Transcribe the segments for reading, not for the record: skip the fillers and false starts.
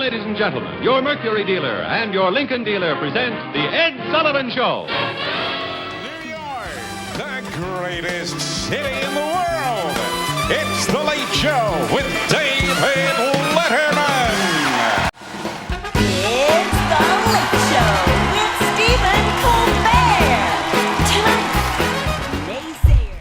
ladies and gentlemen, your Mercury dealer and your Lincoln dealer present The Ed Sullivan Show. New York, the greatest city in the world. It's The Late Show with David Letterman. It's The Late Show with Stephen Colbert. Tonight, Naysayer.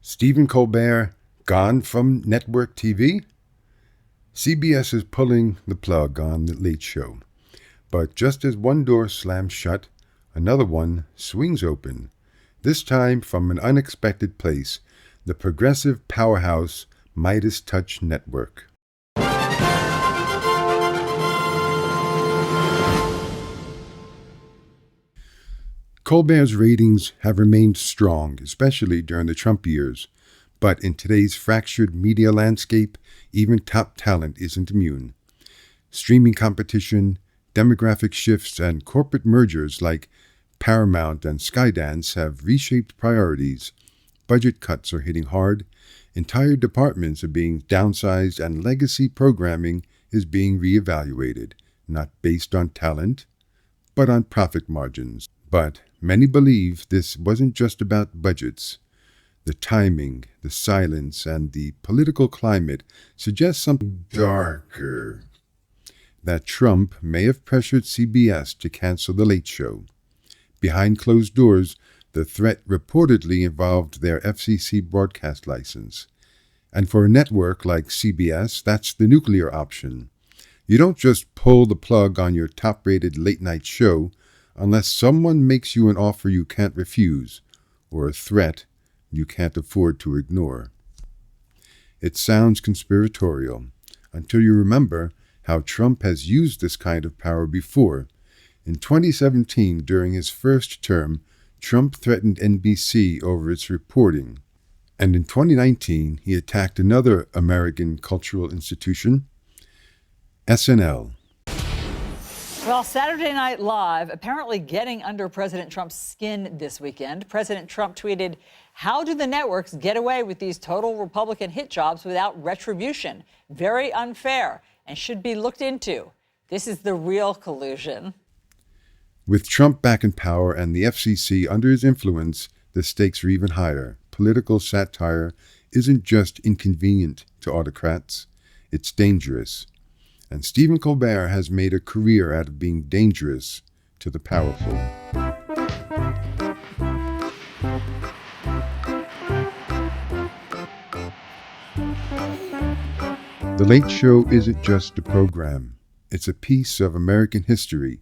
Stephen Colbert gone from network TV? CBS is pulling the plug on The Late Show. But just as one door slams shut, another one swings open. This time from an unexpected place, the progressive powerhouse MeidasTouch Network. Colbert's ratings have remained strong, especially during the Trump years. But in today's fractured media landscape, even top talent isn't immune. Streaming competition, demographic shifts, and corporate mergers like Paramount and Skydance have reshaped priorities. Budget cuts are hitting hard, entire departments are being downsized, and legacy programming is being reevaluated, not based on talent, but on profit margins. But many believe this wasn't just about budgets. The timing, the silence, and the political climate suggest something darker. That Trump may have pressured CBS to cancel The Late Show. Behind closed doors, the threat reportedly involved their FCC broadcast license. And for a network like CBS, that's the nuclear option. You don't just pull the plug on your top-rated late-night show unless someone makes you an offer you can't refuse, or a threat you can't afford to ignore. It sounds conspiratorial, until you remember how Trump has used this kind of power before. In 2017, during his first term, Trump threatened NBC over its reporting. And in 2019, he attacked another American cultural institution, SNL. Well, Saturday Night Live apparently getting under President Trump's skin this weekend. President Trump tweeted, "How do the networks get away with these total Republican hit jobs without retribution? Very unfair and should be looked into. This is the real collusion." With Trump back in power and the FCC under his influence, the stakes are even higher. Political satire isn't just inconvenient to autocrats, it's dangerous. And Stephen Colbert has made a career out of being dangerous to the powerful. The Late Show isn't just a program. It's a piece of American history,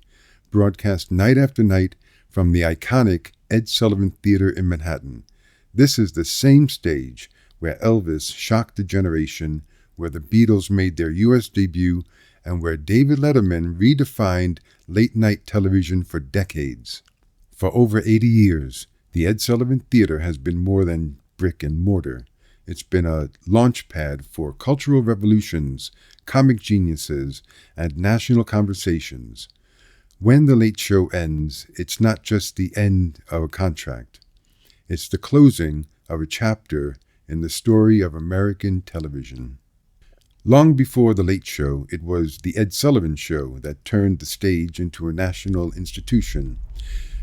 broadcast night after night from the iconic Ed Sullivan Theater in Manhattan. This is the same stage where Elvis shocked a generation, where the Beatles made their U.S. debut, and where David Letterman redefined late-night television for decades. For over 80 years, the Ed Sullivan Theater has been more than brick and mortar. It's been a launchpad for cultural revolutions, comic geniuses, and national conversations. When The Late Show ends, it's not just the end of a contract. It's the closing of a chapter in the story of American television. Long before The Late Show, it was The Ed Sullivan Show that turned the stage into a national institution.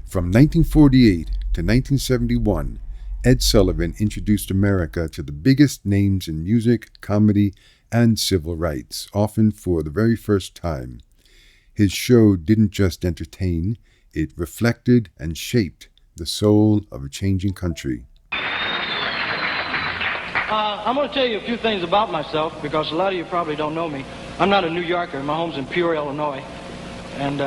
From 1948 to 1971, Ed Sullivan introduced America to the biggest names in music, comedy, and civil rights, often for the very first time. His show didn't just entertain, it reflected and shaped the soul of a changing country. I'm going to tell you a few things about myself because a lot of you probably don't know me. I'm not a New Yorker. My home's in Peoria, Illinois. And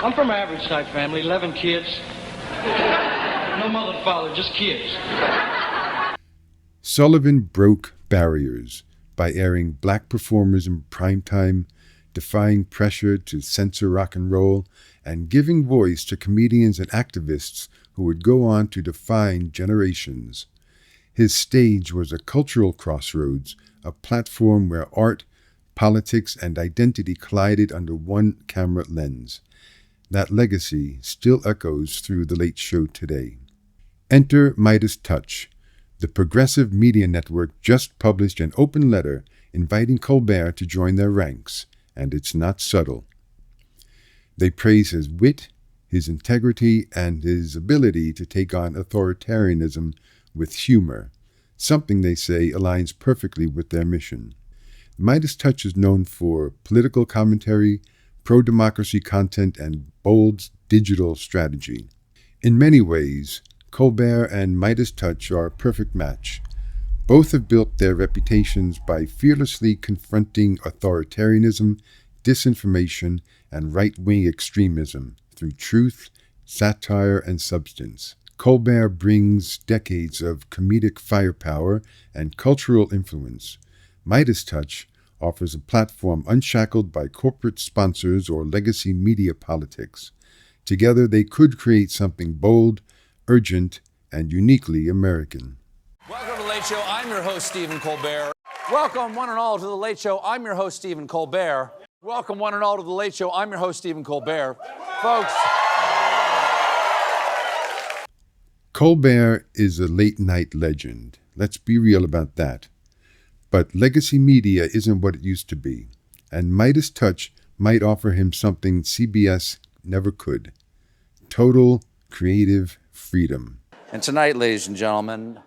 I'm from an average-sized family, 11 kids. No mother and father, just kids. Sullivan broke barriers by airing black performers in primetime, defying pressure to censor rock and roll, and giving voice to comedians and activists who would go on to define generations. His stage was a cultural crossroads, a platform where art, politics, and identity collided under one camera lens. That legacy still echoes through The Late Show today. Enter MeidasTouch. The progressive media network just published an open letter inviting Colbert to join their ranks, and it's not subtle. They praise his wit, his integrity, and his ability to take on authoritarianism with humor, something they say aligns perfectly with their mission. MeidasTouch is known for political commentary, pro-democracy content, and bold digital strategy. In many ways, Colbert and MeidasTouch are a perfect match. Both have built their reputations by fearlessly confronting authoritarianism, disinformation, and right-wing extremism through truth, satire, and substance. Colbert brings decades of comedic firepower and cultural influence. MeidasTouch offers a platform unshackled by corporate sponsors or legacy media politics. Together, they could create something bold, urgent, and uniquely American. Welcome to The Late Show. I'm your host, Stephen Colbert. Welcome, one and all, to The Late Show. I'm your host, Stephen Colbert. Welcome, one and all, to The Late Show. I'm your host, Stephen Colbert. Folks. Colbert is a late-night legend. Let's be real about that. But legacy media isn't what it used to be, and MeidasTouch might offer him something CBS never could: total creative freedom. And tonight, ladies and gentlemen,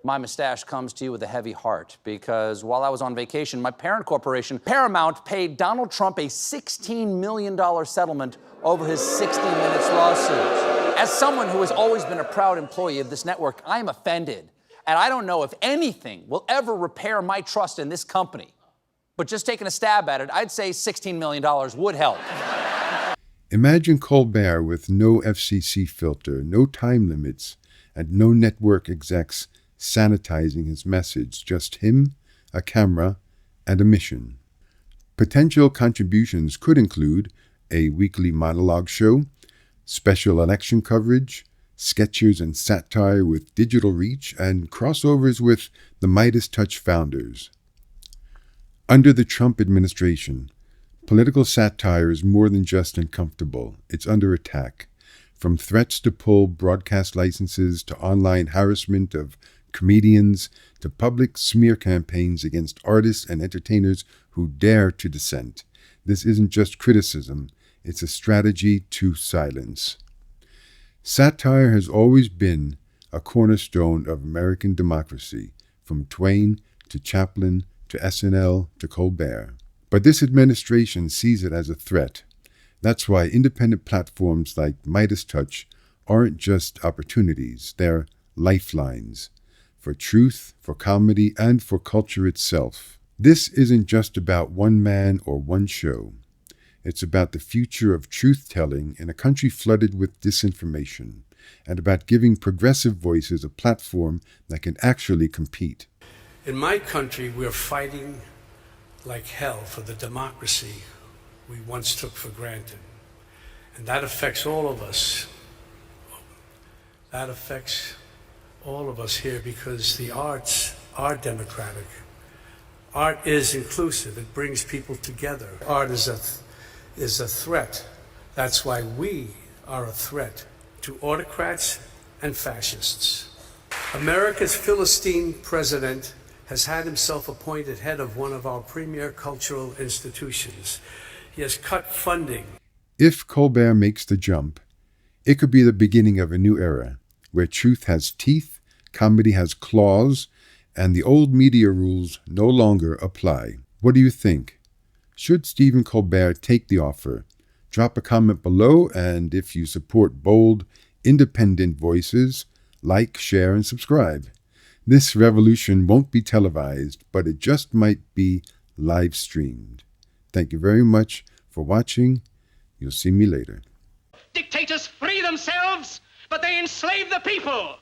my mustache comes to you with a heavy heart because while I was on vacation, my parent corporation, Paramount, paid Donald Trump a $16 million settlement over his 60 Minutes lawsuit. As someone who has always been a proud employee of this network, I am offended. And I don't know if anything will ever repair my trust in this company. But just taking a stab at it, I'd say $16 million would help. Imagine Colbert with no FCC filter, no time limits, and no network execs sanitizing his message. Just him, a camera, and a mission. Potential contributions could include a weekly monologue show, special election coverage, sketches and satire with digital reach, and crossovers with the MeidasTouch founders. Under the Trump administration, political satire is more than just uncomfortable. It's under attack, from threats to pull broadcast licenses to online harassment of comedians to public smear campaigns against artists and entertainers who dare to dissent. This isn't just criticism, it's a strategy to silence. Satire has always been a cornerstone of American democracy, from Twain to Chaplin to SNL to Colbert. But this administration sees it as a threat. That's why independent platforms like MeidasTouch aren't just opportunities, they're lifelines for truth, for comedy, and for culture itself. This isn't just about one man or one show. It's about the future of truth-telling in a country flooded with disinformation, and about giving progressive voices a platform that can actually compete. In my country, we're fighting like hell for the democracy we once took for granted. And that affects all of us. That affects all of us here because the arts are democratic. Art is inclusive. It brings people together. Art is a threat. That's why we are a threat to autocrats and fascists. America's Philistine president has had himself appointed head of one of our premier cultural institutions. He has cut funding. If Colbert makes the jump, it could be the beginning of a new era, where truth has teeth, comedy has claws, and the old media rules no longer apply. What do you think? Should Stephen Colbert take the offer? Drop a comment below, and if you support bold, independent voices, like, share, and subscribe. This revolution won't be televised, but it just might be live streamed. Thank you very much for watching. You'll see me later. Dictators free themselves, but they enslave the people.